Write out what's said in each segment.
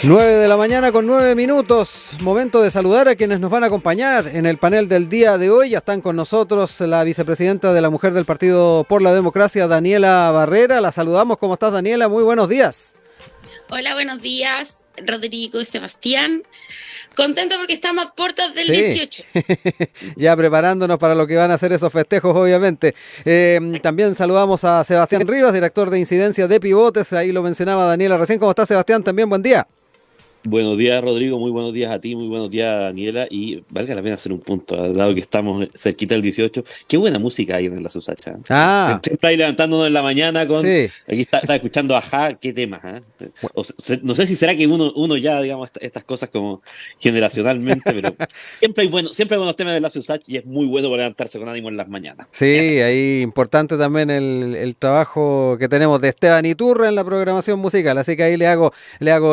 9 de la mañana con 9 minutos, momento de saludar a quienes nos van a acompañar en el panel del día de hoy. Ya están con nosotros la vicepresidenta de la Mujer del Partido por la Democracia, Daniela Barrera. La saludamos. ¿Cómo estás, Daniela? Muy buenos días. Hola, buenos días, Rodrigo y Sebastián. Contenta porque estamos a puertas del Sí. 18. Ya preparándonos para lo que van a ser esos festejos, obviamente. También saludamos a Sebastián Rivas, director de incidencia de Pivotes. Ahí lo mencionaba Daniela recién. ¿Cómo estás, Sebastián? También buen día. Buenos días, Rodrigo, muy buenos días a ti, muy buenos días, Daniela, y valga la pena hacer un punto, dado que estamos cerquita del 18, qué buena música hay en la Susacha. Ah, Siempre ahí levantándonos en la mañana con, sí. aquí está escuchando Ajá, qué temas, ¿eh? No sé si será que uno ya, digamos, estas cosas como generacionalmente, pero siempre hay buenos temas de la Susacha y es muy bueno para levantarse con ánimo en las mañanas. Sí, ahí importante también el trabajo que tenemos de Esteban Iturra en la programación musical, así que ahí le hago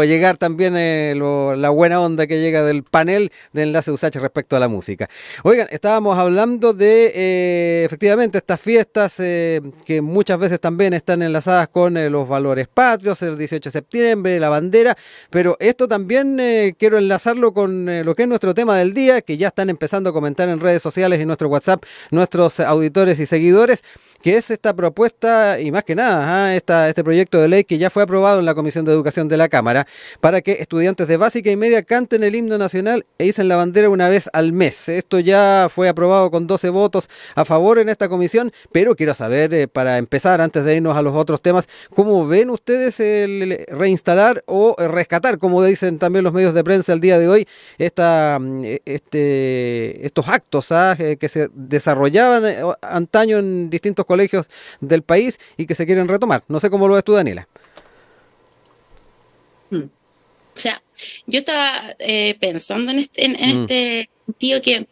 llegar también la buena onda que llega del panel de Enlace USACH respecto a la música. Oigan, estábamos hablando de efectivamente estas fiestas que muchas veces también están enlazadas con los valores patrios, el 18 de septiembre, la bandera, pero esto también quiero enlazarlo con lo que es nuestro tema del día, que ya están empezando a comentar en redes sociales y nuestro WhatsApp nuestros auditores y seguidores, que es esta propuesta y más que nada este proyecto de ley que ya fue aprobado en la Comisión de Educación de la Cámara para que estudiantes de básica y media canten el himno nacional e izan la bandera una vez al mes. Esto ya fue aprobado con 12 votos a favor en esta comisión, pero quiero saber, para empezar, antes de irnos a los otros temas, ¿cómo ven ustedes el reinstalar o rescatar, como dicen también los medios de prensa el día de hoy, estos actos que se desarrollaban antaño en distintos colegios del país y que se quieren retomar? No sé cómo lo ves tú, Daniela. O sea, yo estaba pensando en este sentido que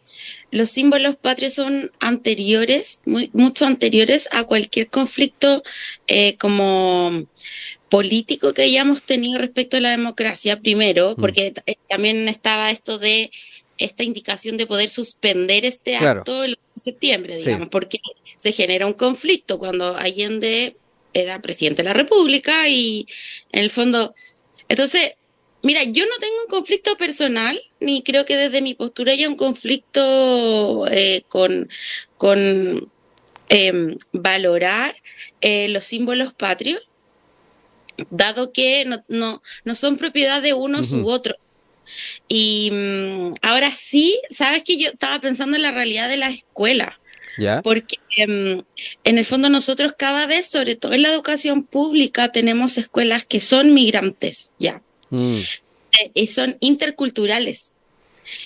los símbolos patrios son anteriores, mucho anteriores a cualquier conflicto como político que hayamos tenido respecto a la democracia, primero, porque también estaba esto de esta indicación de poder suspender este Claro. acto el 1 de septiembre, digamos, Sí. porque se genera un conflicto cuando Allende era presidente de la República y en el fondo, entonces, mira, yo no tengo un conflicto personal, ni creo que desde mi postura haya un conflicto con valorar los símbolos patrios, dado que no son propiedad de unos u otros. Y ahora sí, sabes que yo estaba pensando en la realidad de la escuela, ¿Ya? porque en el fondo nosotros cada vez, sobre todo en la educación pública, tenemos escuelas que son migrantes, ya, y son interculturales.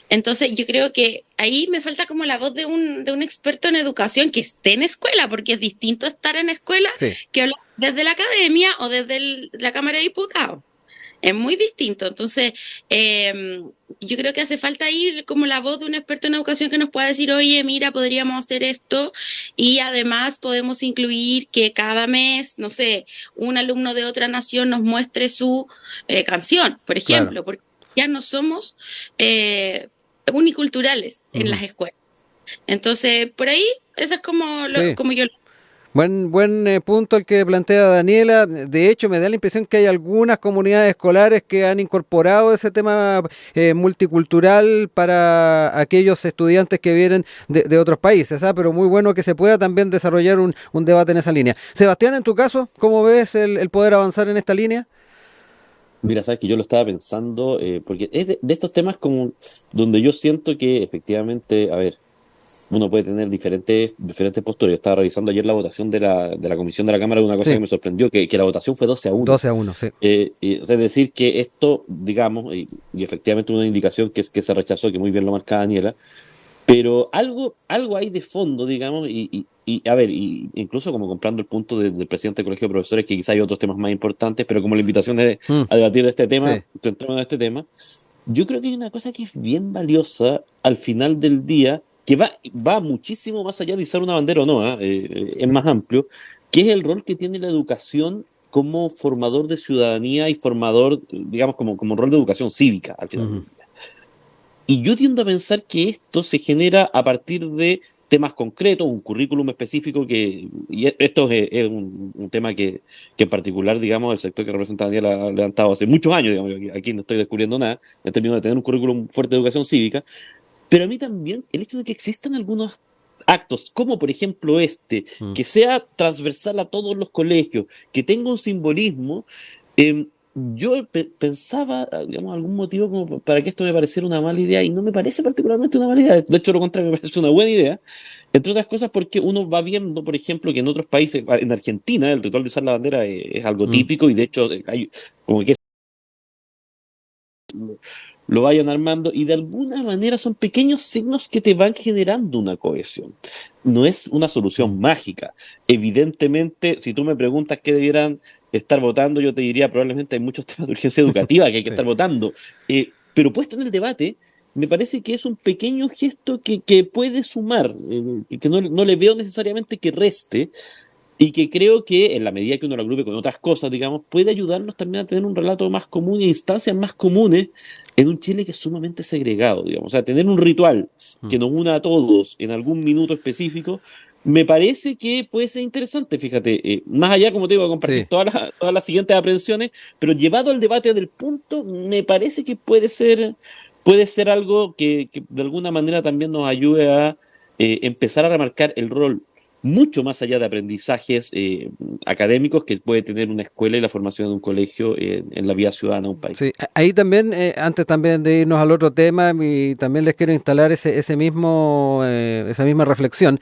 Entonces yo creo que ahí me falta como la voz de un experto en educación que esté en escuela, porque es distinto estar en escuela Sí. que hablar desde la academia o desde la Cámara de Diputados. Es muy distinto. Entonces, yo creo que hace falta ahí como la voz de un experto en educación que nos pueda decir, oye, mira, podríamos hacer esto y además podemos incluir que cada mes, no sé, un alumno de otra nación nos muestre su canción, por ejemplo, Claro. porque ya no somos uniculturales en las escuelas. Entonces, por ahí, eso es como, Sí. como yo lo... Buen punto el que plantea Daniela. De hecho, me da la impresión que hay algunas comunidades escolares que han incorporado ese tema multicultural para aquellos estudiantes que vienen de otros países, ¿ah? Pero muy bueno que se pueda también desarrollar un debate en esa línea. Sebastián, en tu caso, ¿cómo ves el poder avanzar en esta línea? Mira, sabes que yo lo estaba pensando, porque es de estos temas como donde yo siento que efectivamente, a ver, uno puede tener diferentes posturas. Yo estaba revisando ayer la votación de la Comisión de la Cámara de una cosa Sí. que me sorprendió, que la votación fue 12-1. 12-1, sí. O sea, es decir, que esto, digamos, y efectivamente una indicación que se rechazó, que muy bien lo marca Daniela, pero algo hay de fondo, digamos, a ver, incluso como comprando el punto del presidente del Colegio de Profesores, que quizá hay otros temas más importantes, pero como la invitación es a debatir de este tema, Sí. centrémonos en este tema, yo creo que hay una cosa que es bien valiosa al final del día, que va muchísimo más allá de izar una bandera o no, es más amplio, que es el rol que tiene la educación como formador de ciudadanía y formador, digamos, como rol de educación cívica al final del día. Y yo tiendo a pensar que esto se genera a partir de temas concretos, un currículum específico y esto es un tema que en particular, digamos, el sector que representa Daniel ha levantado hace muchos años, digamos, aquí no estoy descubriendo nada, en términos de tener un currículum fuerte de educación cívica, pero a mí también el hecho de que existan algunos actos, como por ejemplo que sea transversal a todos los colegios, que tenga un simbolismo, yo pensaba, digamos, algún motivo como para que esto me pareciera una mala idea, y no me parece particularmente una mala idea, de hecho lo contrario, me parece una buena idea, entre otras cosas porque uno va viendo, por ejemplo, que en otros países, en Argentina, el ritual de usar la bandera es algo típico, y de hecho hay como que lo vayan armando, y de alguna manera son pequeños signos que te van generando una cohesión. No es una solución mágica. Evidentemente, si tú me preguntas qué debieran estar votando, yo te diría probablemente hay muchos temas de urgencia educativa que hay que estar votando. Pero puesto en el debate, me parece que es un pequeño gesto que puede sumar, que no le veo necesariamente que reste, y que creo que en la medida que uno lo agrupe con otras cosas, digamos, puede ayudarnos también a tener un relato más común e instancias más comunes en un Chile que es sumamente segregado, digamos. O sea, tener un ritual que nos una a todos en algún minuto específico, me parece que puede ser interesante, fíjate, más allá, como te digo, de compartir todas las siguientes aprehensiones, pero llevado al debate del punto, me parece que puede ser algo que de alguna manera también nos ayude a empezar a remarcar el rol mucho más allá de aprendizajes académicos que puede tener una escuela y la formación de un colegio en la vida ciudadana de un país. Sí, ahí también, antes también de irnos al otro tema, y también les quiero instalar esa misma reflexión.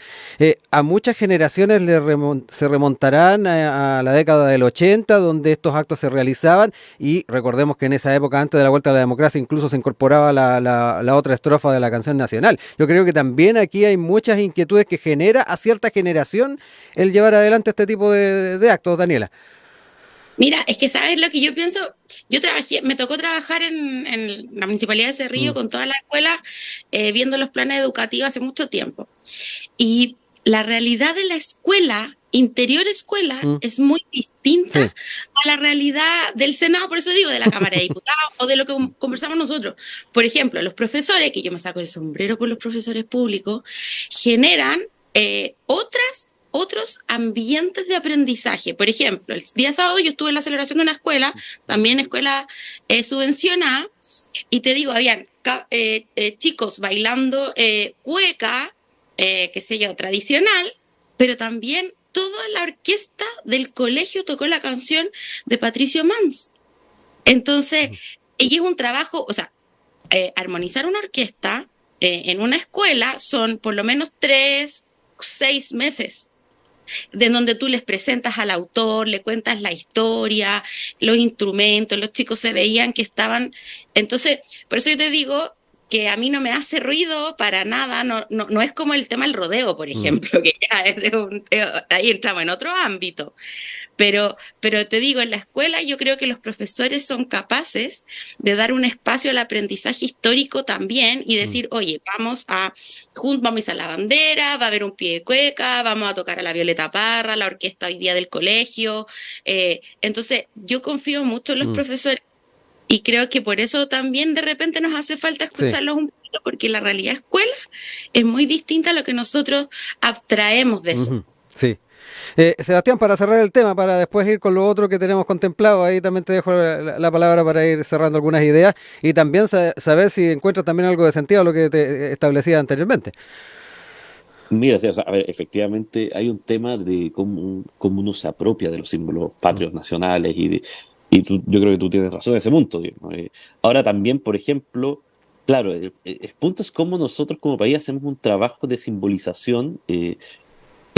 A muchas generaciones se remontarán a la década del 80, donde estos actos se realizaban, y recordemos que en esa época, antes de la vuelta a la democracia, incluso se incorporaba la otra estrofa de la canción nacional. Yo creo que también aquí hay muchas inquietudes que genera a cierta generación el llevar adelante este tipo de actos, Daniela. Mira, es que sabes lo que yo pienso. Me tocó trabajar en la Municipalidad de Cerrillo con toda la escuela, viendo los planes educativos hace mucho tiempo. Y la realidad de la escuela, interior escuela, es muy distinta a la realidad del Senado, por eso digo, de la Cámara de Diputados o de lo que conversamos nosotros. Por ejemplo, los profesores, que yo me saco el sombrero por los profesores públicos, generan otros ambientes de aprendizaje. Por ejemplo, el día sábado yo estuve en la celebración de una escuela, también escuela subvencionada, y te digo, habían chicos bailando cueca, qué sé yo, tradicional, pero también toda la orquesta del colegio tocó la canción de Patricio Mans. Entonces, y es un trabajo, o sea, armonizar una orquesta en una escuela son por lo menos 6 meses, de donde tú les presentas al autor, le cuentas la historia, los instrumentos, los chicos se veían que estaban. Entonces, por eso yo te digo que a mí no me hace ruido para nada, no es como el tema del rodeo, por ejemplo, que ya ahí entramos en otro ámbito. Pero te digo, en la escuela yo creo que los profesores son capaces de dar un espacio al aprendizaje histórico también y decir, oye, vamos a izar la bandera, va a haber un pie de cueca, vamos a tocar a la Violeta Parra, la orquesta hoy día del colegio. Entonces, yo confío mucho en los profesores y creo que por eso también de repente nos hace falta escucharlos un poquito, porque la realidad escuela es muy distinta a lo que nosotros abstraemos de eso. Sí. Sebastián, para cerrar el tema, para después ir con lo otro que tenemos contemplado, ahí también te dejo la palabra para ir cerrando algunas ideas y también saber si encuentras también algo de sentido a lo que te establecía anteriormente. Mira, sí, o sea, a ver, efectivamente hay un tema de cómo uno se apropia de los símbolos patrios nacionales yo creo que tú tienes razón en ese punto, digamos. Ahora también, por ejemplo, claro, el punto es cómo nosotros como país hacemos un trabajo de simbolización en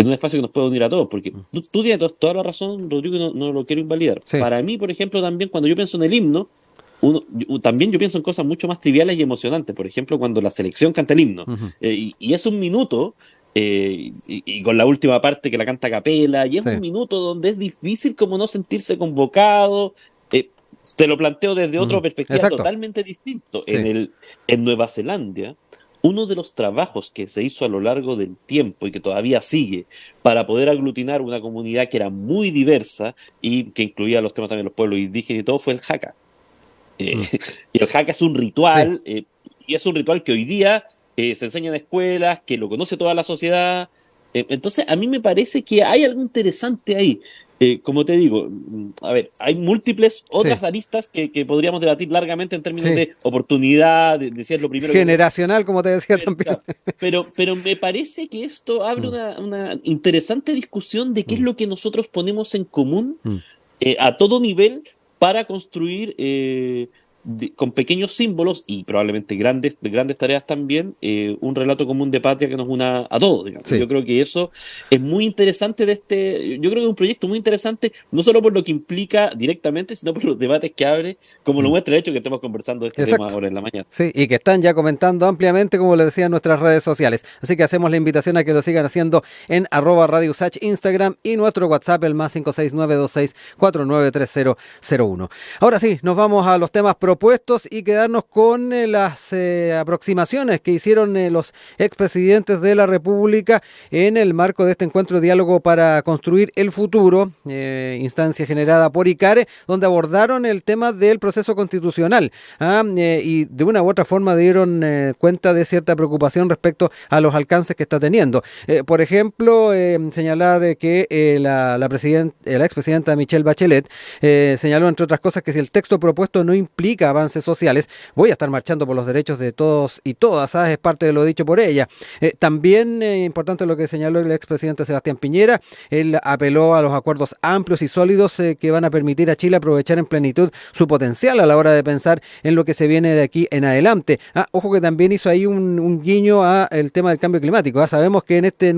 un espacio que nos puede unir a todos, porque tú tienes toda la razón, Rodrigo, no lo quiero invalidar. Sí. Para mí, por ejemplo, también cuando yo pienso en el himno, también yo pienso en cosas mucho más triviales y emocionantes. Por ejemplo, cuando la selección canta el himno, y es un minuto, y con la última parte que la canta a capela, y es un minuto donde es difícil como no sentirse convocado. Te lo planteo desde otra perspectiva totalmente distinto. En Nueva Zelanda, uno de los trabajos que se hizo a lo largo del tiempo y que todavía sigue para poder aglutinar una comunidad que era muy diversa y que incluía los temas también de los pueblos indígenas y todo fue el haka. Y el haka es un ritual, y es un ritual que hoy día se enseña en escuelas, que lo conoce toda la sociedad. Entonces, a mí me parece que hay algo interesante ahí. Como te digo, a ver, hay múltiples Sí, otras aristas que podríamos debatir largamente en términos sí. de oportunidad, de si es lo primero que tenemos. Generacional, como te decía Pero, también. claro, pero me parece que esto abre Mm, una interesante discusión de qué es mm, lo que nosotros ponemos en común mm. a todo nivel para construir con pequeños símbolos y probablemente grandes tareas también, un relato común de patria que nos una a todos, digamos. Sí. Yo creo que eso es muy interesante yo creo que es un proyecto muy interesante, no solo por lo que implica directamente, sino por los debates que abre, como lo Mm. muestra el hecho que estemos conversando de este tema Exacto. ahora en la mañana. Sí, y que están ya comentando ampliamente, como les decía, en nuestras redes sociales. Así que hacemos la invitación a que lo sigan haciendo en @Radio Usach Instagram y nuestro WhatsApp, el más 56926493001. Ahora sí, nos vamos a los temas propuestos y quedarnos con las aproximaciones que hicieron los expresidentes de la República en el marco de este encuentro de diálogo para construir el futuro, instancia generada por ICARE, donde abordaron el tema del proceso constitucional. Y de una u otra forma dieron cuenta de cierta preocupación respecto a los alcances que está teniendo. Por ejemplo, señalar que la expresidenta Michelle Bachelet señaló, entre otras cosas, que si el texto propuesto no implica avances sociales, voy a estar marchando por los derechos de todos y todas, ¿sabes? Es parte de lo dicho por ella. También importante lo que señaló el expresidente Sebastián Piñera. Él apeló a los acuerdos amplios y sólidos que van a permitir a Chile aprovechar en plenitud su potencial a la hora de pensar en lo que se viene de aquí en adelante. Ojo que también hizo ahí un guiño a el tema del cambio climático. Sabemos que en este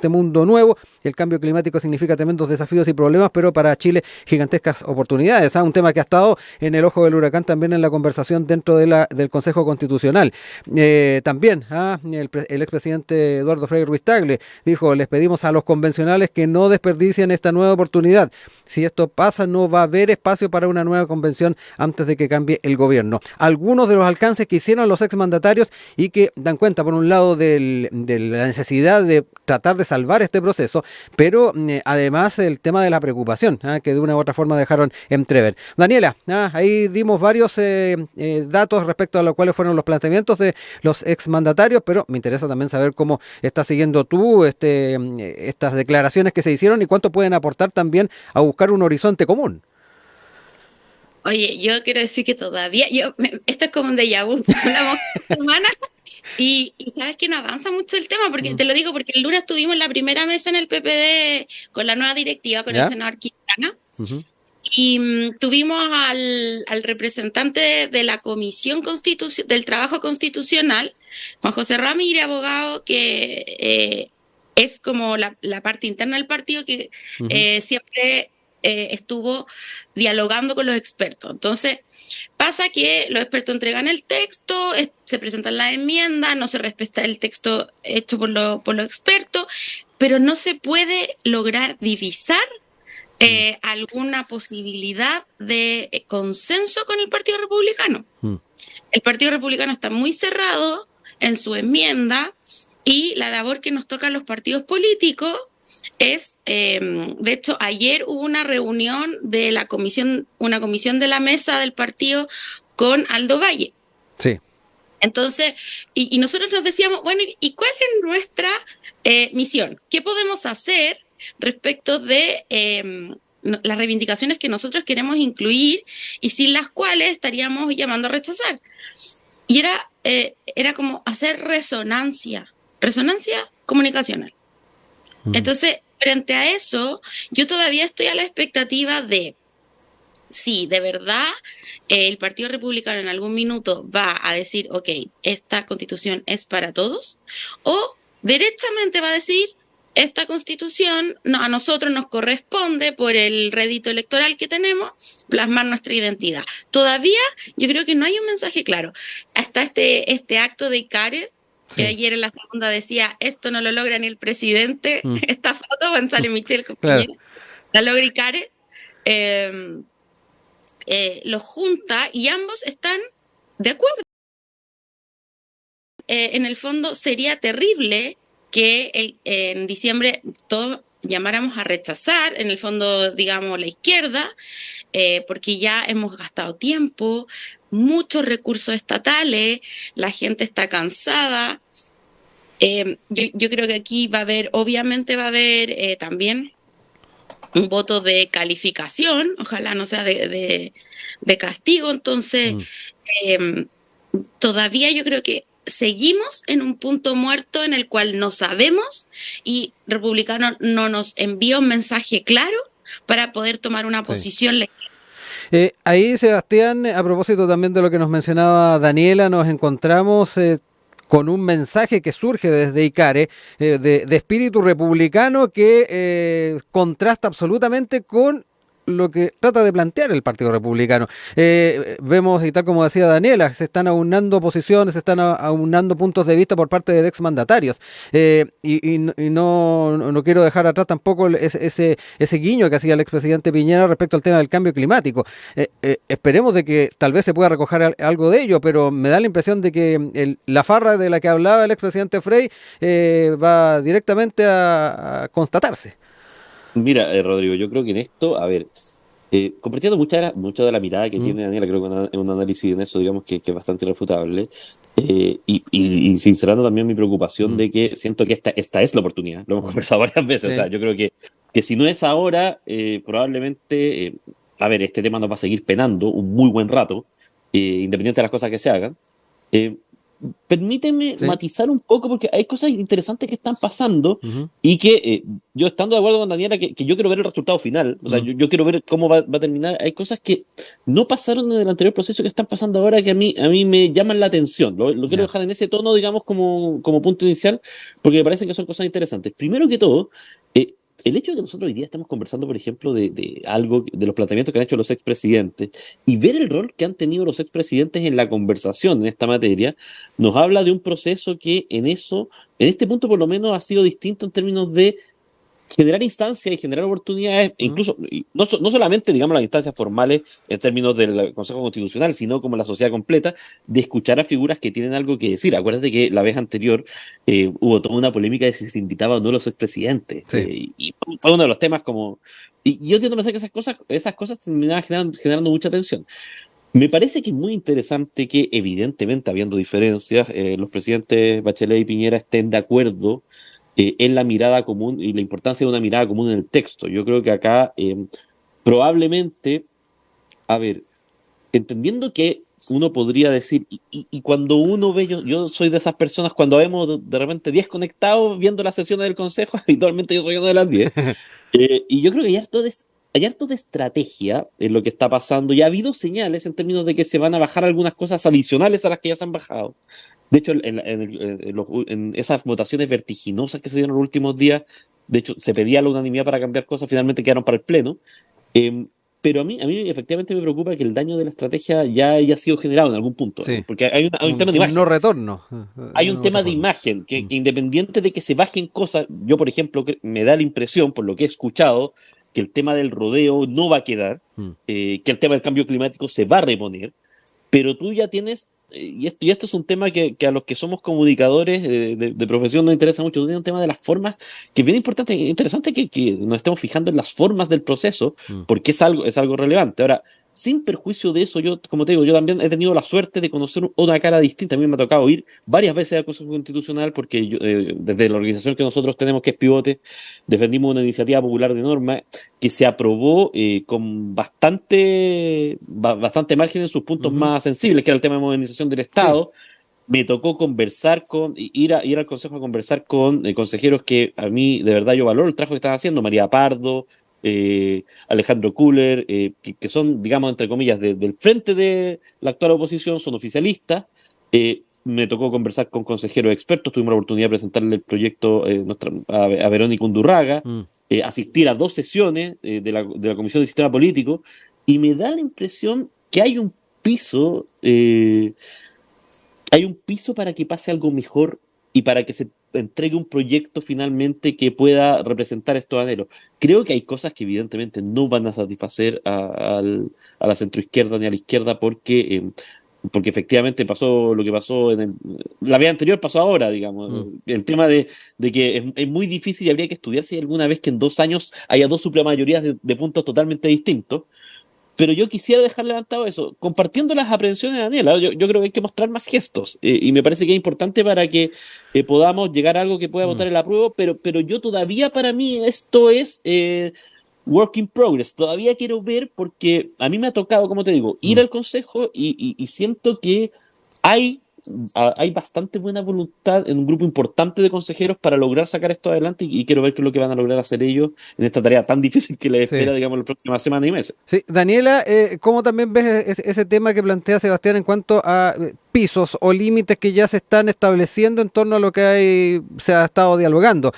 mundo nuevo, el cambio climático significa tremendos desafíos y problemas, pero para Chile gigantescas oportunidades. Un tema que ha estado en el ojo del huracán también en la conversación dentro del Consejo Constitucional. También el expresidente Eduardo Frei Ruiz Tagle dijo: les pedimos a los convencionales que no desperdicien esta nueva oportunidad. Si esto pasa, no va a haber espacio para una nueva convención antes de que cambie el gobierno. Algunos de los alcances que hicieron los exmandatarios y que dan cuenta, por un lado, de la necesidad de tratar de salvar este proceso, pero además el tema de la preocupación, que de una u otra forma dejaron entrever. Daniela, ahí dimos varios datos respecto a lo cuales fueron los planteamientos de los exmandatarios, pero me interesa también saber cómo estás siguiendo tú estas declaraciones que se hicieron y cuánto pueden aportar también a buscar un horizonte común. Oye, yo quiero decir que todavía, esto es como un déjà vu, hablamos esta semana y sabes que no avanza mucho el tema, porque Mm. te lo digo porque el lunes tuvimos la primera mesa en el PPD con la nueva directiva, con el ¿Ya? senador Quintana, Ujú. y tuvimos al representante de la Comisión del Trabajo Constitucional, Juan José Ramírez, abogado, que es como la parte interna del partido que Ujú. siempre estuvo dialogando con los expertos. Entonces, pasa que los expertos entregan el texto, se presentan las enmiendas, no se respeta el texto hecho por los expertos, pero no se puede lograr divisar Mm. alguna posibilidad de consenso con el Partido Republicano. Mm. El Partido Republicano está muy cerrado en su enmienda y la labor que nos toca a los partidos políticos es, de hecho, ayer hubo una reunión de una comisión de la mesa del partido con Aldo Valle. Sí. Entonces, y nosotros nos decíamos, bueno, ¿y cuál es nuestra misión? ¿Qué podemos hacer respecto de las reivindicaciones que nosotros queremos incluir y sin las cuales estaríamos llamando a rechazar? Y era como hacer resonancia comunicacional. Mm. Entonces, frente a eso, yo todavía estoy a la expectativa de si de verdad el Partido Republicano en algún minuto va a decir, ok, esta constitución es para todos, o derechamente va a decir, esta constitución a nosotros nos corresponde por el rédito electoral que tenemos plasmar nuestra identidad. Todavía yo creo que no hay un mensaje claro. Hasta este acto de ICARE, que Sí. ayer en la segunda decía, esto no lo logra ni el presidente, Mm. esta foto, González Michel, Claro. compañera, la logra ICARE, los junta y ambos están de acuerdo. En el fondo sería terrible que en diciembre llamáramos a rechazar, en el fondo, digamos, la izquierda, porque ya hemos gastado tiempo, muchos recursos estatales, la gente está cansada. Yo creo que aquí obviamente va a haber también un voto de calificación, ojalá no sea de castigo, entonces eh, todavía yo creo que seguimos en un punto muerto en el cual no sabemos y Republicano no nos envía un mensaje claro para poder tomar una posición. Ahí, Sebastián, a propósito también de lo que nos mencionaba Daniela, nos encontramos con un mensaje que surge desde ICARE, de espíritu republicano que contrasta absolutamente con lo que trata de plantear el Partido Republicano. Vemos, y tal como decía Daniela, se están aunando posiciones, se están aunando puntos de vista por parte de exmandatarios. Y no quiero dejar atrás tampoco ese guiño que hacía el expresidente Piñera respecto al tema del cambio climático. Esperemos de que tal vez se pueda recoger algo de ello, pero me da la impresión de que la farra de la que hablaba el expresidente Frey va directamente a constatarse. Mira, Rodrigo, yo creo que en esto, a ver, compartiendo mucha de la mirada que tiene Daniela, creo que es un análisis en eso, digamos, que es bastante irrefutable, y sincerando también mi preocupación de que siento que esta es la oportunidad, lo hemos conversado varias veces, Sí. o sea, yo creo que si no es ahora, probablemente, a ver, este tema nos va a seguir penando un muy buen rato, independiente de las cosas que se hagan. Permíteme matizar un poco porque hay cosas interesantes que están pasando y que yo estando de acuerdo con Daniela que yo quiero ver el resultado final, o sea, yo quiero ver cómo va a terminar. Hay cosas que no pasaron en el anterior proceso que están pasando ahora que a mí me llaman la atención. Lo quiero dejar en ese tono, digamos, como punto inicial, porque me parece que son cosas interesantes. Primero que todo, el hecho de que nosotros hoy día estamos conversando, por ejemplo, de algo, de los planteamientos que han hecho los expresidentes y ver el rol que han tenido los expresidentes en la conversación en esta materia, nos habla de un proceso que en este punto por lo menos ha sido distinto en términos de generar instancias y generar oportunidades, incluso, no solamente, digamos, las instancias formales en términos del Consejo Constitucional, sino como la sociedad completa, de escuchar a figuras que tienen algo que decir. Acuérdate que la vez anterior hubo toda una polémica de si se invitaba o no a los expresidentes. Y fue uno de los temas como... Y yo tiendo a pensar que esas cosas terminaban generando mucha tensión. Me parece que es muy interesante que, evidentemente, habiendo diferencias, los presidentes Bachelet y Piñera estén de acuerdo en la mirada común y la importancia de una mirada común en el texto. Yo creo que acá probablemente, a ver, entendiendo que uno podría decir, y cuando uno ve, yo soy de esas personas, cuando vemos de repente 10 conectados viendo las sesiones del Consejo, habitualmente yo soy uno de las 10, y yo creo que hay harto de estrategia en lo que está pasando, y ha habido señales en términos de que se van a bajar algunas cosas adicionales a las que ya se han bajado. De hecho, en esas votaciones vertiginosas que se dieron en los últimos días, de hecho, se pedía la unanimidad para cambiar cosas, finalmente quedaron para el Pleno. Pero a mí efectivamente me preocupa que el daño de la estrategia ya haya sido generado en algún punto, ¿no? Porque hay un tema de imagen. No retorno. Hay un tema de imagen, que independiente de que se bajen cosas, yo, por ejemplo, me da la impresión, por lo que he escuchado, que el tema del rodeo no va a quedar, que el tema del cambio climático se va a reponer, pero tú ya tienes, y esto es un tema que a los que somos comunicadores de profesión nos interesa mucho, tú tienes un tema de las formas, que es bien interesante que nos estemos fijando en las formas del proceso, porque es algo relevante. Ahora, sin perjuicio de eso, yo, como te digo, yo también he tenido la suerte de conocer una cara distinta. A mí me ha tocado ir varias veces al Consejo Constitucional porque desde la organización que nosotros tenemos, que es Pivote, defendimos una iniciativa popular de norma que se aprobó con bastante margen en sus puntos más sensibles, que era el tema de modernización del Estado. Me tocó ir al Consejo a conversar con consejeros que a mí de verdad yo valoro el trabajo que están haciendo, María Pardo, Alejandro Kuller, que son, digamos, entre comillas, del frente de la actual oposición, son oficialistas. Me tocó conversar con consejeros expertos, tuvimos la oportunidad de presentarle el proyecto a Verónica Undurraga, asistir a 2 sesiones de la Comisión de Sistema Político, y me da la impresión que hay un piso para que pase algo mejor y para que se entregue un proyecto finalmente que pueda representar estos anhelos. Creo que hay cosas que evidentemente no van a satisfacer a la centroizquierda ni a la izquierda porque porque efectivamente pasó lo que pasó la vez anterior, pasó ahora, digamos. El tema de que es muy difícil y habría que estudiar si hay alguna vez que en 2 años haya dos supramayorías de puntos totalmente distintos. Pero yo quisiera dejar levantado eso, compartiendo las aprehensiones de Daniela. Yo creo que hay que mostrar más gestos, y me parece que es importante para que podamos llegar a algo que pueda votar el apruebo, pero yo todavía, para mí, esto es work in progress. Todavía quiero ver, porque a mí me ha tocado, como te digo, ir al Consejo y siento que hay, hay bastante buena voluntad en un grupo importante de consejeros para lograr sacar esto adelante, y quiero ver qué es lo que van a lograr hacer ellos en esta tarea tan difícil que les espera, Sí. digamos, las próximas semanas y meses. Sí, Daniela, ¿cómo también ves ese tema que plantea Sebastián en cuanto a pisos o límites que ya se están estableciendo en torno a lo que se ha estado dialogando?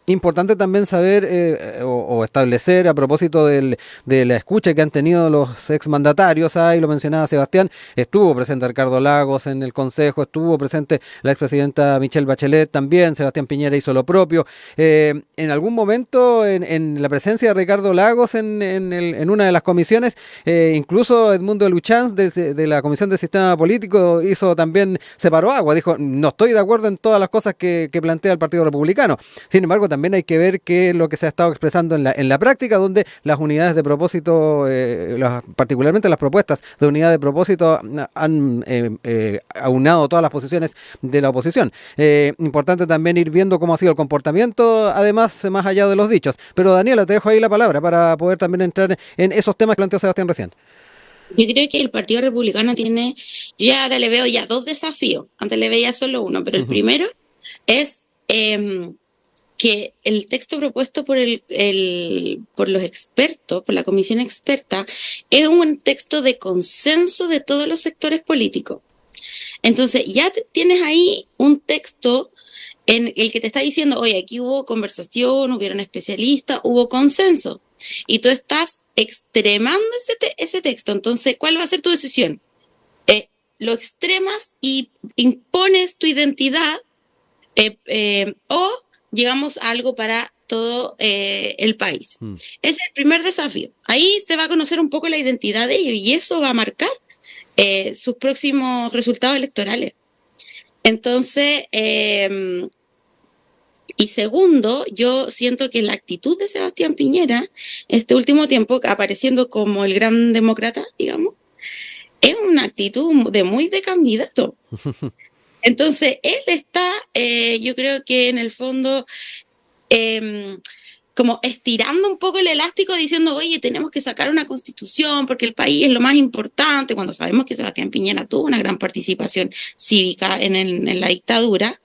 Importante también saber o establecer a propósito de la escucha que han tenido los exmandatarios, ahí lo mencionaba Sebastián, estuvo presente Ricardo Lagos en el Consejo, estuvo presente la expresidenta Michelle Bachelet también, Sebastián Piñera hizo lo propio. En algún momento, en la presencia de Ricardo Lagos en una de las comisiones, incluso Edmundo Luchans de la Comisión de Sistema Político separó agua, dijo, no estoy de acuerdo en todas las cosas que plantea el Partido Republicano. Sin embargo, también hay que ver qué es lo que se ha estado expresando en la práctica, donde las unidades de propósito, particularmente las propuestas de unidad de propósito, han aunado todas las posiciones de la oposición. Importante también ir viendo cómo ha sido el comportamiento, además, más allá de los dichos. Pero Daniela, te dejo ahí la palabra para poder también entrar en esos temas que planteó Sebastián recién. Yo creo que el Partido Republicano yo ya ahora le veo ya dos desafíos. Antes le veía solo uno, pero el primero es que el texto propuesto por los expertos, por la comisión experta, es un texto de consenso de todos los sectores políticos. Entonces, ya tienes ahí un texto en el que te está diciendo, oye, aquí hubo conversación, hubieron especialistas, hubo consenso. Y tú estás extremando ese texto. Entonces, ¿cuál va a ser tu decisión? Lo extremas y impones tu identidad o llegamos a algo para todo el país. Ese es el primer desafío. Ahí se va a conocer un poco la identidad de ellos y eso va a marcar sus próximos resultados electorales. Entonces, y segundo, yo siento que la actitud de Sebastián Piñera, este último tiempo, apareciendo como el gran demócrata, digamos, es una actitud de candidato. Entonces, él está, yo creo que en el fondo, como estirando un poco el elástico, diciendo, oye, tenemos que sacar una constitución porque el país es lo más importante, cuando sabemos que Sebastián Piñera tuvo una gran participación cívica en la dictadura,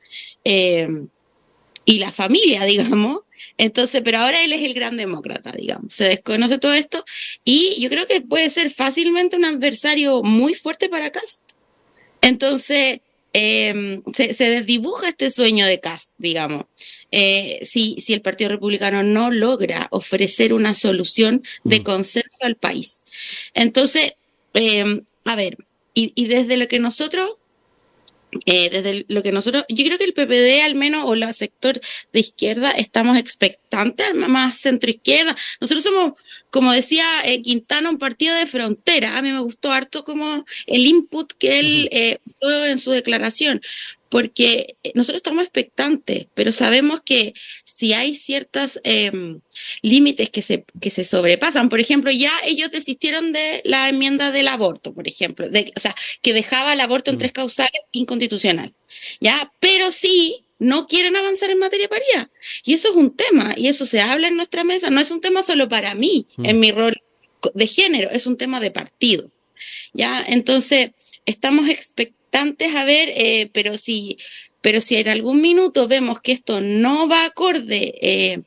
y la familia, digamos. Entonces, pero ahora él es el gran demócrata, digamos. Se desconoce todo esto y yo creo que puede ser fácilmente un adversario muy fuerte para Kast. Entonces, se desdibuja este sueño de Kast, digamos. Si el Partido Republicano no logra ofrecer una solución de consenso al país. Entonces, a ver, y desde lo que nosotros... yo creo que el PPD al menos, o el sector de izquierda, estamos expectantes, más centro izquierda. Nosotros somos, como decía Quintana, un partido de frontera. A mí me gustó harto como el input que él usó en su declaración, porque nosotros estamos expectantes, pero sabemos que si hay ciertos límites que se sobrepasan, por ejemplo, ya ellos desistieron de la enmienda del aborto, por ejemplo, o sea, que dejaba el aborto en 3 causales inconstitucional, ¿ya? Pero sí no quieren avanzar en materia de paridad. Y eso es un tema, y eso se habla en nuestra mesa, no es un tema solo para mí, en mi rol de género, es un tema de partido, ¿ya? Entonces, estamos expectantes a ver, pero si en algún minuto vemos que esto no va acorde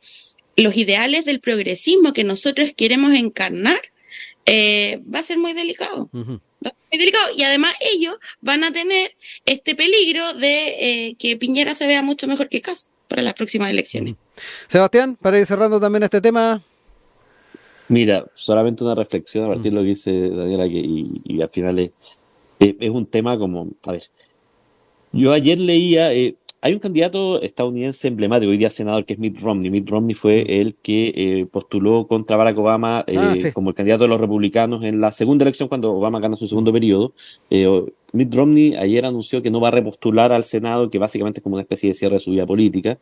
los ideales del progresismo que nosotros queremos encarnar, va a ser muy delicado. Va a ser muy delicado. Y además ellos van a tener este peligro de que Piñera se vea mucho mejor que Kast para las próximas elecciones. Sebastián, para ir cerrando también este tema. Mira, solamente una reflexión a partir de lo que dice Daniela, y al final es un tema como, a ver, yo ayer leía, hay un candidato estadounidense emblemático, hoy día senador, que es Mitt Romney. Mitt Romney fue el que postuló contra Barack Obama Sí. como el candidato de los republicanos en la segunda elección cuando Obama gana su segundo periodo. Mitt Romney ayer anunció que no va a repostular al Senado, que básicamente es como una especie de cierre de su vida política.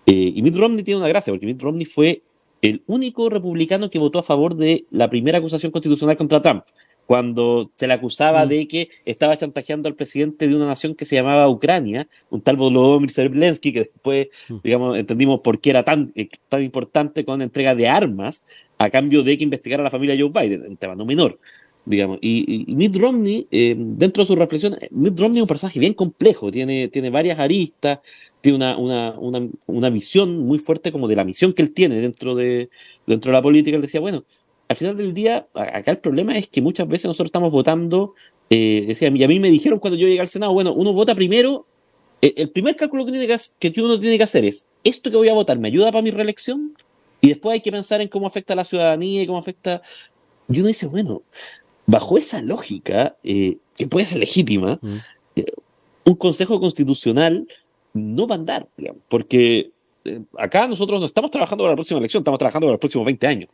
Y Mitt Romney tiene una gracia, porque Mitt Romney fue el único republicano que votó a favor de la primera acusación constitucional contra Trump, cuando se le acusaba de que estaba chantajeando al presidente de una nación que se llamaba Ucrania, un tal Volodymyr Zelensky, que después, digamos, entendimos por qué era tan importante con entrega de armas a cambio de que investigara a la familia Joe Biden, un tema no menor, digamos. Y Mitt Romney, dentro de su reflexión, Mitt Romney es un personaje bien complejo, tiene varias aristas, tiene una visión muy fuerte como de la misión que él tiene dentro de la política. Él decía, bueno, al final del día, acá el problema es que muchas veces nosotros estamos votando, decía, y a mí me dijeron cuando yo llegué al Senado, bueno, uno vota primero, el primer cálculo que uno tiene que hacer es, ¿esto que voy a votar me ayuda para mi reelección? Y después hay que pensar en cómo afecta a la ciudadanía y cómo afecta... Y uno dice, bueno, bajo esa lógica, que puede ser legítima, un consejo constitucional no va a andar, digamos, porque acá nosotros no estamos trabajando para la próxima elección, estamos trabajando para los próximos 20 años.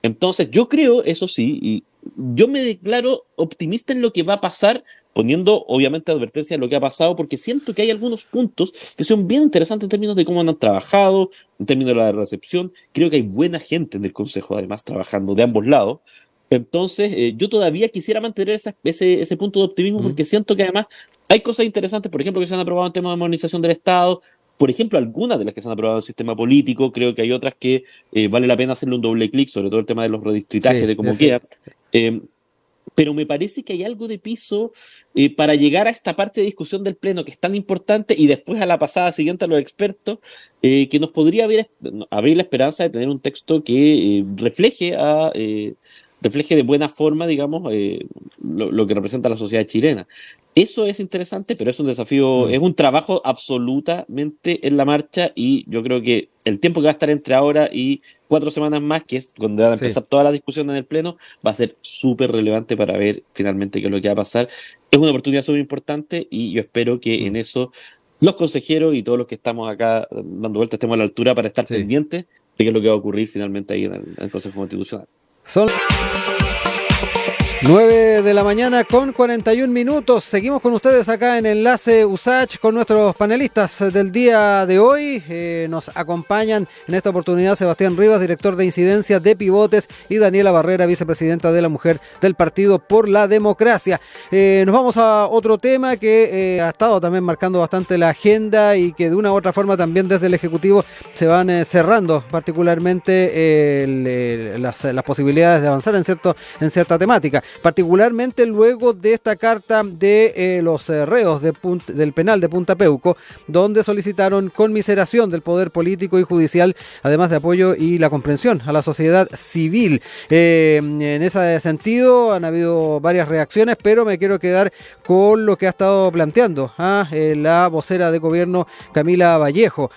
Entonces yo creo, eso sí, y yo me declaro optimista en lo que va a pasar, poniendo obviamente advertencia en lo que ha pasado, porque siento que hay algunos puntos que son bien interesantes en términos de cómo han trabajado, en términos de la recepción. Creo que hay buena gente en el Consejo, además, trabajando de ambos lados. Entonces, yo todavía quisiera mantener ese punto de optimismo, porque siento que además hay cosas interesantes, por ejemplo, que se han aprobado en temas de modernización del Estado, por ejemplo, algunas de las que se han aprobado en el sistema político. Creo que hay otras que vale la pena hacerle un doble clic, sobre todo el tema de los redistritajes, de cómo queda. Pero me parece que hay algo de piso para llegar a esta parte de discusión del Pleno que es tan importante, y después a la pasada siguiente a los expertos, que nos podría abrir la esperanza de tener un texto que refleje de buena forma, digamos, lo que representa la sociedad chilena. Eso es interesante, pero es un desafío, es un trabajo absolutamente en la marcha, y yo creo que el tiempo que va a estar entre ahora y 4 semanas más, que es cuando van a empezar toda la discusión en el Pleno, va a ser súper relevante para ver finalmente qué es lo que va a pasar. Es una oportunidad súper importante, y yo espero que en eso los consejeros y todos los que estamos acá dando vueltas estemos a la altura para estar pendientes de qué es lo que va a ocurrir finalmente ahí en el Consejo Constitucional. Son 9 de la mañana con 41 minutos. Seguimos con ustedes acá en Enlace USACH con nuestros panelistas del día de hoy. Nos acompañan en esta oportunidad Sebastián Rivas, director de incidencia de Pivotes, y Daniela Barrera, vicepresidenta de la Mujer del Partido por la Democracia. Nos vamos a otro tema que ha estado también marcando bastante la agenda, y que de una u otra forma también desde el Ejecutivo se van cerrando particularmente las posibilidades de avanzar en cierta temática. Particularmente luego de esta carta de los reos del penal de Punta Peuco, donde solicitaron conmiseración del poder político y judicial, además de apoyo y la comprensión a la sociedad civil. En ese sentido han habido varias reacciones, pero me quiero quedar con lo que ha estado planteando la vocera de gobierno, Camila Vallejo.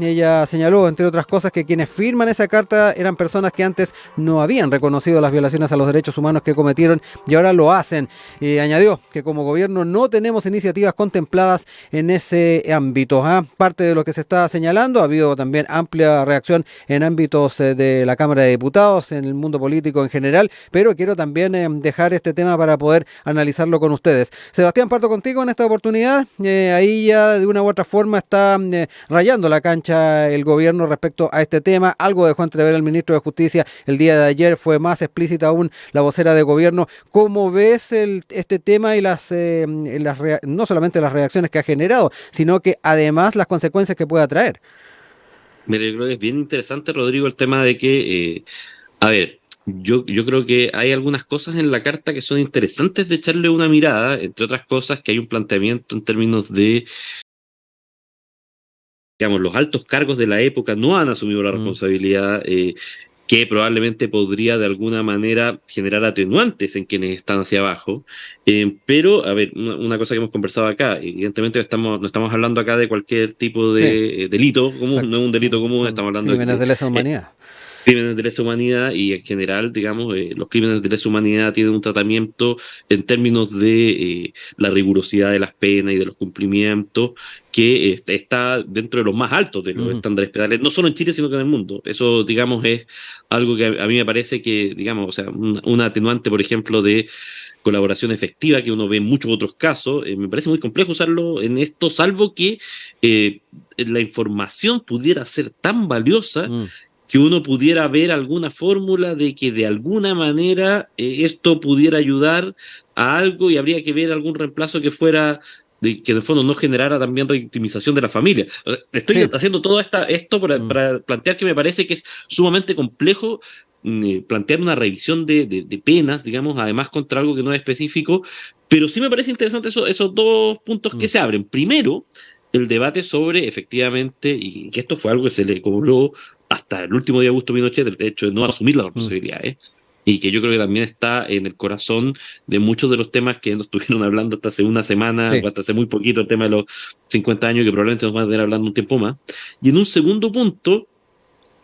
Ella señaló, entre otras cosas, que quienes firman esa carta eran personas que antes no habían reconocido las violaciones a los derechos humanos que cometieron, y ahora lo hacen. Añadió que como gobierno no tenemos iniciativas contempladas en ese ámbito. Parte de lo que se está señalando, ha habido también amplia reacción en ámbitos de la Cámara de Diputados, en el mundo político en general, pero quiero también dejar este tema para poder analizarlo con ustedes. Sebastián, parto contigo en esta oportunidad. Ahí ya de una u otra forma está rayando la cancha el gobierno respecto a este tema. Algo dejó entrever el ministro de Justicia el día de ayer, fue más explícita aún la vocera de gobierno. ¿Cómo ves este tema y no solamente las reacciones que ha generado, sino que además las consecuencias que pueda traer? Mira, yo creo que es bien interesante, Rodrigo, el tema de que, a ver, yo creo que hay algunas cosas en la carta que son interesantes de echarle una mirada, entre otras cosas que hay un planteamiento en términos de, digamos, los altos cargos de la época no han asumido la responsabilidad, que probablemente podría de alguna manera generar atenuantes en quienes están hacia abajo. Pero, a ver, una cosa que hemos conversado acá, evidentemente no estamos hablando acá de cualquier tipo de delito común, no es un delito común, estamos hablando crímenes de lesa humanidad. crímenes de lesa humanidad y en general, digamos, los crímenes de lesa humanidad tienen un tratamiento en términos de la rigurosidad de las penas y de los cumplimientos que está dentro de los más altos de los estándares penales, no solo en Chile, sino que en el mundo. Eso, digamos, es algo que a mí me parece que, digamos, o sea, un atenuante, por ejemplo, de colaboración efectiva que uno ve en muchos otros casos, me parece muy complejo usarlo en esto, salvo que la información pudiera ser tan valiosa que uno pudiera ver alguna fórmula de que de alguna manera esto pudiera ayudar a algo y habría que ver algún reemplazo que fuera, que en el fondo no generara también revictimización de la familia. O sea, estoy haciendo todo esto para plantear que me parece que es sumamente complejo plantear una revisión de penas, digamos, además contra algo que no es específico, pero sí me parece interesante esos dos puntos que se abren. Primero, el debate sobre, efectivamente, y que esto fue algo que se le cobró hasta el último día de Augusto Pinochet, el hecho de no asumir las responsabilidades, y que yo creo que también está en el corazón de muchos de los temas que nos estuvieron hablando hasta hace una semana, o hasta hace muy poquito, el tema de los 50 años, que probablemente nos van a tener hablando un tiempo más. Y en un segundo punto,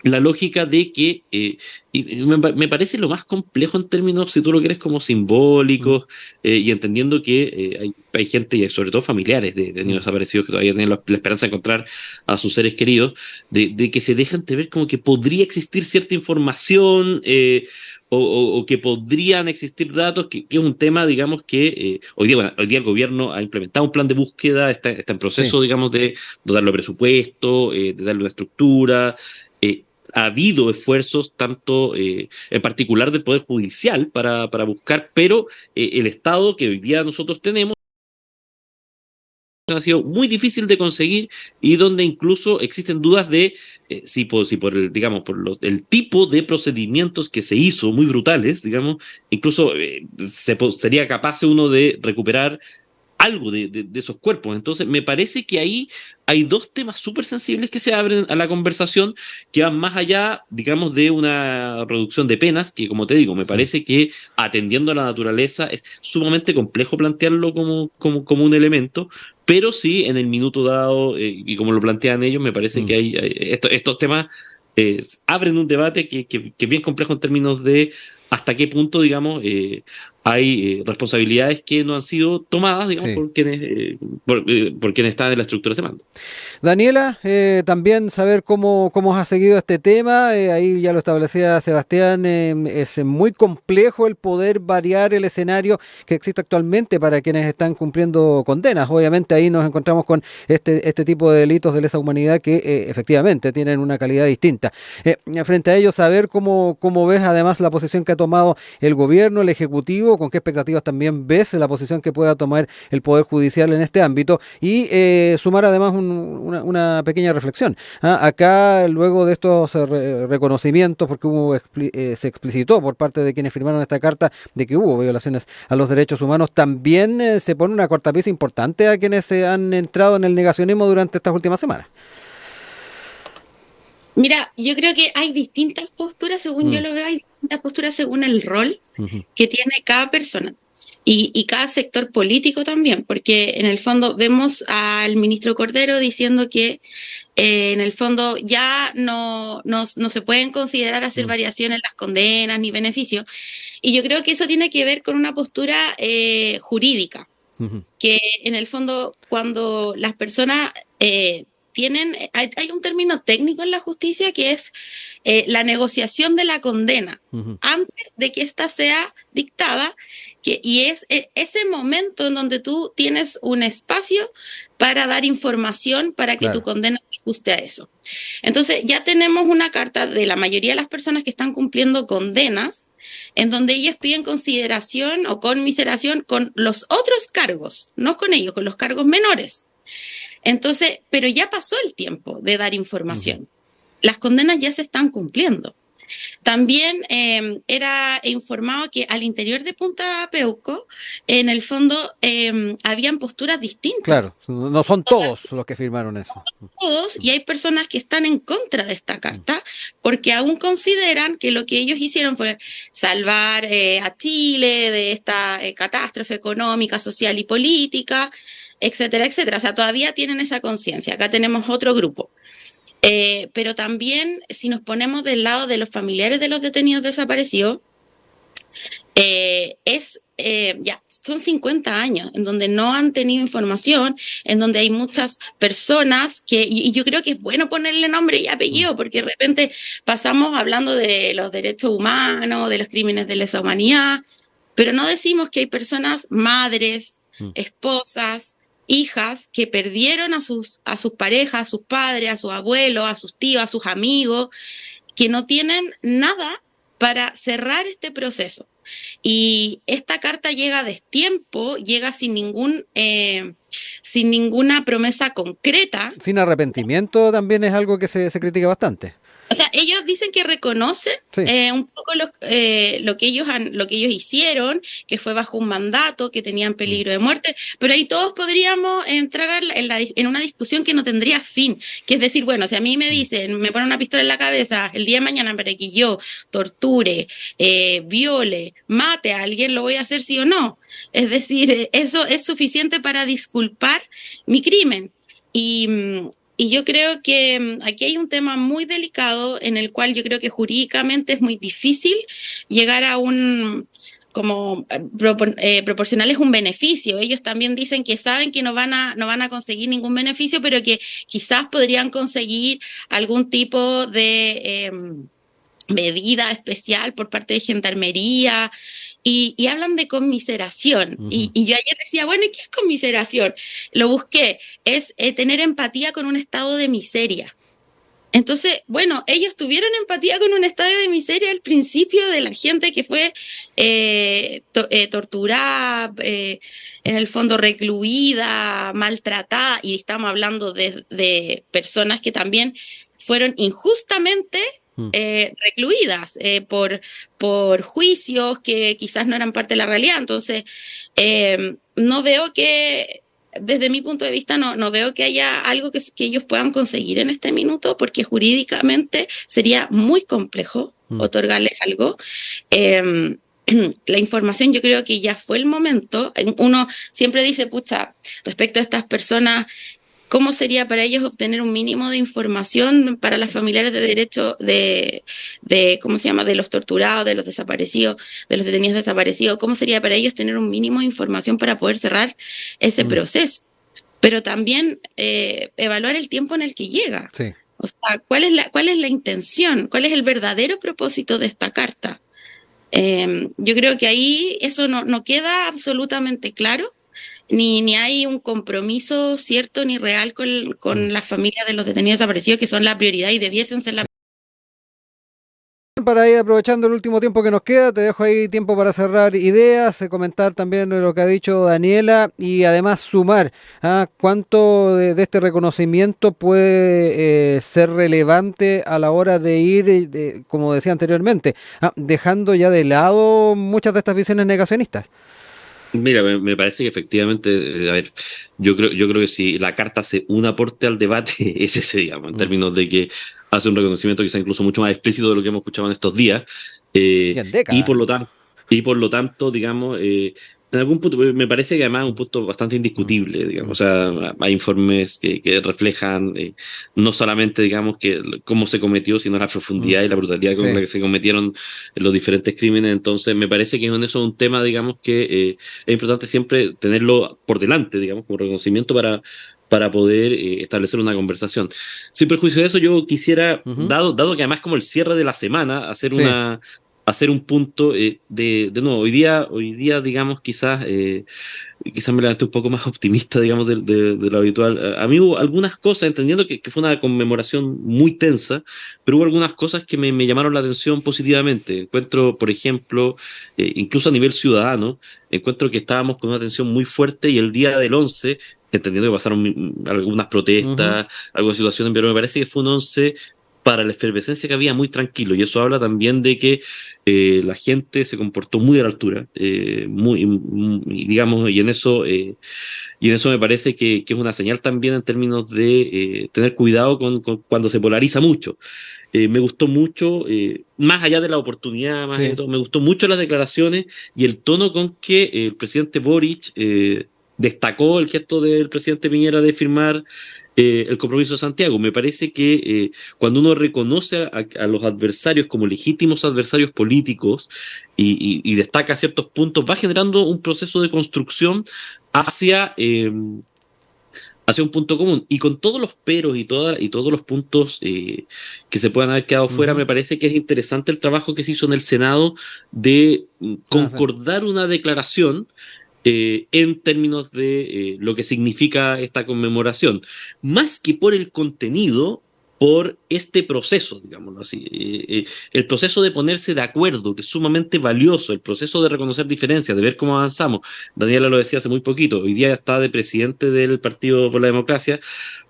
la lógica de que, y me parece lo más complejo en términos, si tú lo quieres, como simbólicos, y entendiendo que hay gente, y sobre todo familiares de niños desaparecidos, que todavía tienen la esperanza de encontrar a sus seres queridos, de que se dejan de ver como que podría existir cierta información, o que podrían existir datos, que es un tema, digamos, que hoy día el gobierno ha implementado un plan de búsqueda, está en proceso, digamos, de darle presupuesto, de darle una estructura. Ha habido esfuerzos, tanto en particular del Poder Judicial, para buscar, pero el Estado que hoy día nosotros tenemos ha sido muy difícil de conseguir y donde incluso existen dudas de si por el, digamos, el tipo de procedimientos que se hizo, muy brutales, digamos, incluso sería capaz uno de recuperar algo de esos cuerpos. Entonces, me parece que ahí hay dos temas súper sensibles que se abren a la conversación, que van más allá, digamos, de una reducción de penas, que como te digo, me parece que atendiendo a la naturaleza es sumamente complejo plantearlo como un elemento, pero sí, en el minuto dado, y como lo plantean ellos, me parece que estos temas abren un debate que es bien complejo en términos de hasta qué punto, digamos, hay responsabilidades que no han sido tomadas, digamos, por quienes están en la estructura de mando. Daniela, también saber cómo has seguido este tema, ahí ya lo establecía Sebastián, es muy complejo el poder variar el escenario que existe actualmente para quienes están cumpliendo condenas. Obviamente ahí nos encontramos con este tipo de delitos de lesa humanidad que efectivamente tienen una calidad distinta. Frente a ello, saber cómo ves además la posición que ha tomado el gobierno, el Ejecutivo, con qué expectativas también ves la posición que pueda tomar el Poder Judicial en este ámbito y sumar además una pequeña reflexión. Acá, luego de estos reconocimientos, porque se explicitó por parte de quienes firmaron esta carta de que hubo violaciones a los derechos humanos, también se pone una cortapisa importante a quienes se han entrado en el negacionismo durante estas últimas semanas. Mira, yo creo que hay distintas posturas, según yo lo veo, hay distintas posturas según el rol que tiene cada persona y cada sector político también, porque en el fondo vemos al ministro Cordero diciendo que en el fondo ya no se pueden considerar hacer variaciones en las condenas ni beneficios, y yo creo que eso tiene que ver con una postura jurídica, que en el fondo cuando las personas hay un término técnico en la justicia que es la negociación de la condena antes de que ésta sea dictada, y es ese momento en donde tú tienes un espacio para dar información para que tu condena se ajuste a eso. Entonces ya tenemos una carta de la mayoría de las personas que están cumpliendo condenas en donde ellos piden consideración o conmiseración con los otros cargos, no con ellos, con los cargos menores. Entonces, pero ya pasó el tiempo de dar información. Las condenas ya se están cumpliendo. También era informado que al interior de Punta Peuco, en el fondo, habían posturas distintas. Claro, no son todos los que firmaron eso. No son todos, y hay personas que están en contra de esta carta porque aún consideran que lo que ellos hicieron fue salvar a Chile de esta catástrofe económica, social y política, etcétera, etcétera. O sea, todavía tienen esa conciencia. Acá tenemos otro grupo. Pero también, si nos ponemos del lado de los familiares de los detenidos desaparecidos, ya, son 50 años en donde no han tenido información, en donde hay muchas personas y yo creo que es bueno ponerle nombre y apellido, porque de repente pasamos hablando de los derechos humanos, de los crímenes de lesa humanidad, pero no decimos que hay personas, madres, esposas, hijas, que perdieron a sus parejas, a sus padres, a sus abuelos, a sus tíos, a sus amigos, que no tienen nada para cerrar este proceso. Y esta carta llega a destiempo, llega sin ninguna promesa concreta. Sin arrepentimiento también es algo que se critica bastante. O sea, ellos dicen que reconocen un poco lo que ellos hicieron, que fue bajo un mandato, que tenían peligro de muerte, pero ahí todos podríamos entrar en una discusión que no tendría fin, que es decir, bueno, si a mí me dicen, me ponen una pistola en la cabeza el día de mañana para que yo torture, viole, mate a alguien, ¿lo voy a hacer sí o no? Es decir, eso es suficiente para disculpar mi crimen. Y yo creo que aquí hay un tema muy delicado en el cual yo creo que jurídicamente es muy difícil llegar a proporcionarles un beneficio. Ellos también dicen que saben que no van a conseguir ningún beneficio, pero que quizás podrían conseguir algún tipo de medida especial por parte de Gendarmería. Y hablan de conmiseración. Y yo ayer decía, bueno, ¿y qué es conmiseración? Lo busqué, es tener empatía con un estado de miseria. Entonces, bueno, ellos tuvieron empatía con un estado de miseria al principio de la gente que fue torturada, en el fondo recluida, maltratada, y estamos hablando de personas que también fueron injustamente recluidas por juicios que quizás no eran parte de la realidad. Entonces, no veo que, desde mi punto de vista, no veo que haya algo que ellos puedan conseguir en este minuto, porque jurídicamente sería muy complejo otorgarles algo. La información, yo creo que ya fue el momento. Uno siempre dice, pucha, respecto a estas personas, ¿cómo sería para ellos obtener un mínimo de información para las familiares de derecho ¿cómo se llama?, de los torturados, de los desaparecidos, de los detenidos desaparecidos? ¿Cómo sería para ellos tener un mínimo de información para poder cerrar ese proceso? Pero también evaluar el tiempo en el que llega. Sí. O sea, ¿cuál es la intención? ¿Cuál es el verdadero propósito de esta carta? Yo creo que ahí eso no queda absolutamente claro. Ni hay un compromiso cierto ni real con las familias de los detenidos desaparecidos, que son la prioridad y debiesen ser la Para ir aprovechando el último tiempo que nos queda, te dejo ahí tiempo para cerrar ideas, comentar también lo que ha dicho Daniela y además sumar cuánto de este reconocimiento puede ser relevante a la hora de ir, como decía anteriormente, dejando ya de lado muchas de estas visiones negacionistas. Mira, me parece que efectivamente, a ver, yo creo que si la carta hace un aporte al debate, es ese, digamos, en términos de que hace un reconocimiento quizá incluso mucho más explícito de lo que hemos escuchado en estos días, y por lo tanto, digamos, en algún punto, me parece que además es un punto bastante indiscutible, digamos, o sea, hay informes que reflejan no solamente, digamos, que cómo se cometió, sino la profundidad y la brutalidad con la que se cometieron los diferentes crímenes. Entonces, me parece que eso es un tema, digamos, que es importante siempre tenerlo por delante, digamos, como reconocimiento para poder establecer una conversación. Sin perjuicio de eso, yo quisiera, dado que además como el cierre de la semana, hacer un punto de nuevo, hoy día digamos, quizás me levanté un poco más optimista, digamos, de lo habitual. A mí hubo algunas cosas, entendiendo que fue una conmemoración muy tensa, pero hubo algunas cosas que me llamaron la atención positivamente. Encuentro, por ejemplo, incluso a nivel ciudadano, encuentro que estábamos con una tensión muy fuerte y el día del 11, entendiendo que pasaron algunas protestas, algunas situaciones, pero me parece que fue un 11 para la efervescencia que había muy tranquilo, y eso habla también de que la gente se comportó muy a la altura, digamos, y en eso me parece que es una señal también en términos de tener cuidado con cuando se polariza mucho. Me gustó mucho, más allá de la oportunidad, más allá de todo, me gustó mucho las declaraciones y el tono con que el presidente Boric destacó el gesto del presidente Piñera de firmar el compromiso de Santiago. Me parece que cuando uno reconoce a los adversarios como legítimos adversarios políticos y destaca ciertos puntos, va generando un proceso de construcción hacia, hacia un punto común. Y con todos los peros y todos los puntos que se puedan haber quedado fuera, me parece que es interesante el trabajo que se hizo en el Senado de concordar una declaración en términos de lo que significa esta conmemoración, más que por el contenido, por este proceso, digámoslo así, el proceso de ponerse de acuerdo, que es sumamente valioso, el proceso de reconocer diferencias, de ver cómo avanzamos. Daniela lo decía hace muy poquito, hoy día está de presidente del Partido por la Democracia,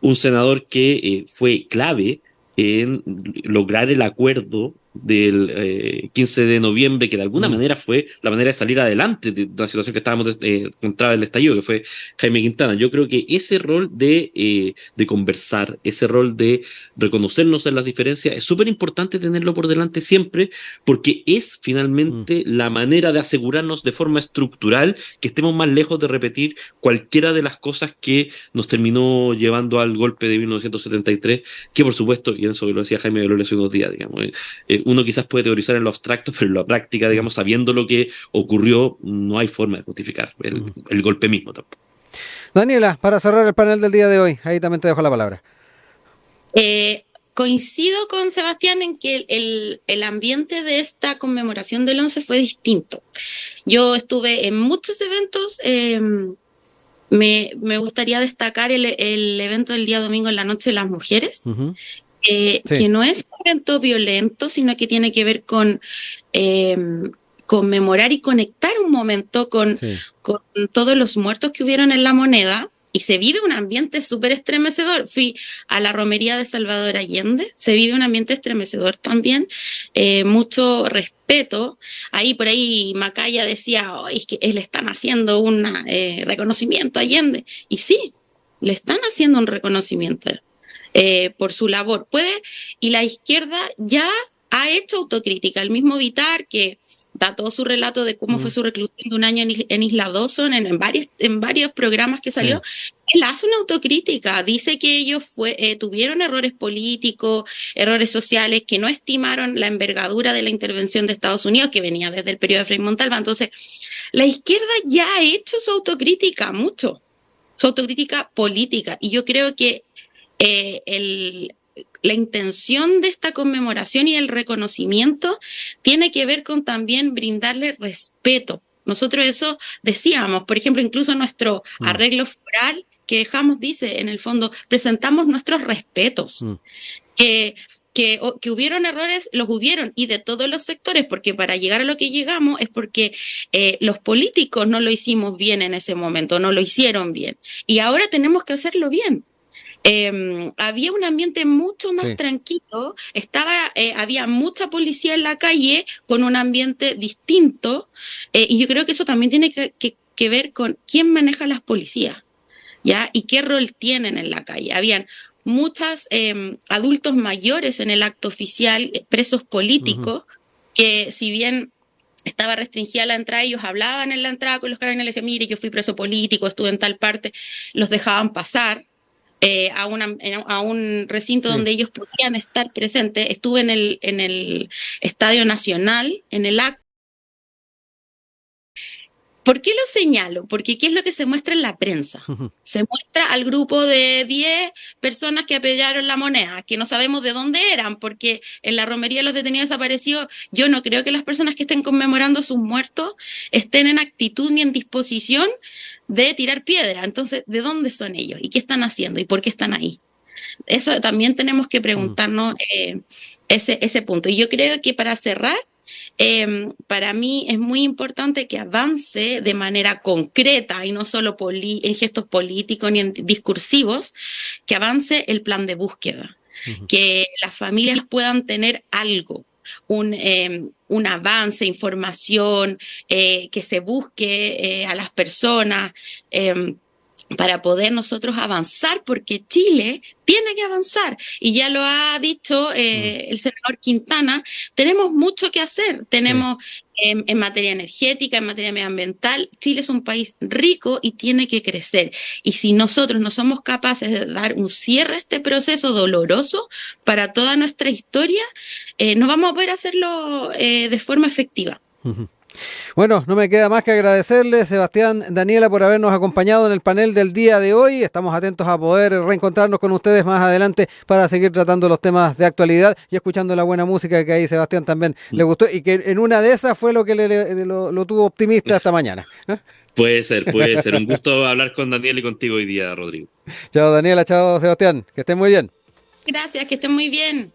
un senador que fue clave en lograr el acuerdo del 15 de noviembre, que de alguna manera fue la manera de salir adelante de la situación que estábamos contra el estallido, que fue Jaime Quintana. Yo creo que ese rol de conversar, ese rol de reconocernos en las diferencias, es súper importante tenerlo por delante siempre, porque es finalmente la manera de asegurarnos de forma estructural que estemos más lejos de repetir cualquiera de las cosas que nos terminó llevando al golpe de 1973, que por supuesto, y eso lo decía Jaime Dolores hace unos días, digamos, uno quizás puede teorizar en lo abstracto, pero en la práctica, digamos, sabiendo lo que ocurrió, no hay forma de justificar el golpe mismo tampoco. Daniela, para cerrar el panel del día de hoy, ahí también te dejo la palabra. Coincido con Sebastián en que el ambiente de esta conmemoración del 11 fue distinto. Yo estuve en muchos eventos. Me gustaría destacar el evento del día domingo en la noche de las mujeres. Sí. Que no es un evento violento, sino que tiene que ver con conmemorar y conectar un momento con todos los muertos que hubieron en La Moneda, y se vive un ambiente súper estremecedor. Fui a la romería de Salvador Allende, se vive un ambiente estremecedor también, mucho respeto. Por ahí Macaya decía, es que le están haciendo un reconocimiento a Allende, y sí, le están haciendo un reconocimiento por su labor. Y la izquierda ya ha hecho autocrítica. El mismo Vitar, que da todo su relato de cómo fue su reclusión de un año en Isla Dawson, en varios programas que salió, él hace una autocrítica. Dice que ellos tuvieron errores políticos, errores sociales, que no estimaron la envergadura de la intervención de Estados Unidos, que venía desde el periodo de Frei Montalva. Entonces, la izquierda ya ha hecho su autocrítica mucho, su autocrítica política. Y yo creo que la intención de esta conmemoración y el reconocimiento tiene que ver con también brindarle respeto. Nosotros eso decíamos, por ejemplo, incluso nuestro arreglo floral que dejamos, dice, en el fondo, presentamos nuestros respetos. Que hubieron errores, los hubieron, y de todos los sectores, porque para llegar a lo que llegamos es porque los políticos no lo hicimos bien en ese momento, no lo hicieron bien, y ahora tenemos que hacerlo bien. Había un ambiente mucho más tranquilo, había mucha policía en la calle con un ambiente distinto, y yo creo que eso también tiene que ver con quién maneja las policías, ¿ya? Y qué rol tienen en la calle. Habían muchos adultos mayores en el acto oficial, presos políticos, que si bien estaba restringida la entrada, ellos hablaban en la entrada con los carabineros, les decían, mire, yo fui preso político, estuve en tal parte, los dejaban pasar a un recinto donde ellos podían estar presentes. Estuve en el Estadio Nacional, en el acto. ¿Por qué lo señalo? Porque ¿qué es lo que se muestra en la prensa? Se muestra al grupo de 10 personas que apedrearon La Moneda, que no sabemos de dónde eran, porque en la romería de los detenidos desaparecidos, yo no creo que las personas que estén conmemorando sus muertos estén en actitud ni en disposición de tirar piedra. Entonces, ¿de dónde son ellos? ¿Y qué están haciendo? ¿Y por qué están ahí? Eso también tenemos que preguntarnos ese punto. Y yo creo que para cerrar, para mí es muy importante que avance de manera concreta y no solo en gestos políticos ni en discursivos, que avance el plan de búsqueda, que las familias puedan tener algo, un avance, información, que se busque a las personas. para poder nosotros avanzar, porque Chile tiene que avanzar. Y ya lo ha dicho el senador Quintana, tenemos mucho que hacer. Tenemos en materia energética, en materia medioambiental, Chile es un país rico y tiene que crecer. Y si nosotros no somos capaces de dar un cierre a este proceso doloroso para toda nuestra historia, no vamos a poder hacerlo de forma efectiva. Uh-huh. Bueno, no me queda más que agradecerle, Sebastián, Daniela, por habernos acompañado en el panel del día de hoy. Estamos atentos a poder reencontrarnos con ustedes más adelante para seguir tratando los temas de actualidad y escuchando la buena música que ahí Sebastián también le gustó y que en una de esas fue lo que lo tuvo optimista esta mañana. Puede ser. Un gusto hablar con Daniela y contigo hoy día, Rodrigo. Chao, Daniela, chao, Sebastián, que estén muy bien. Gracias, que estén muy bien.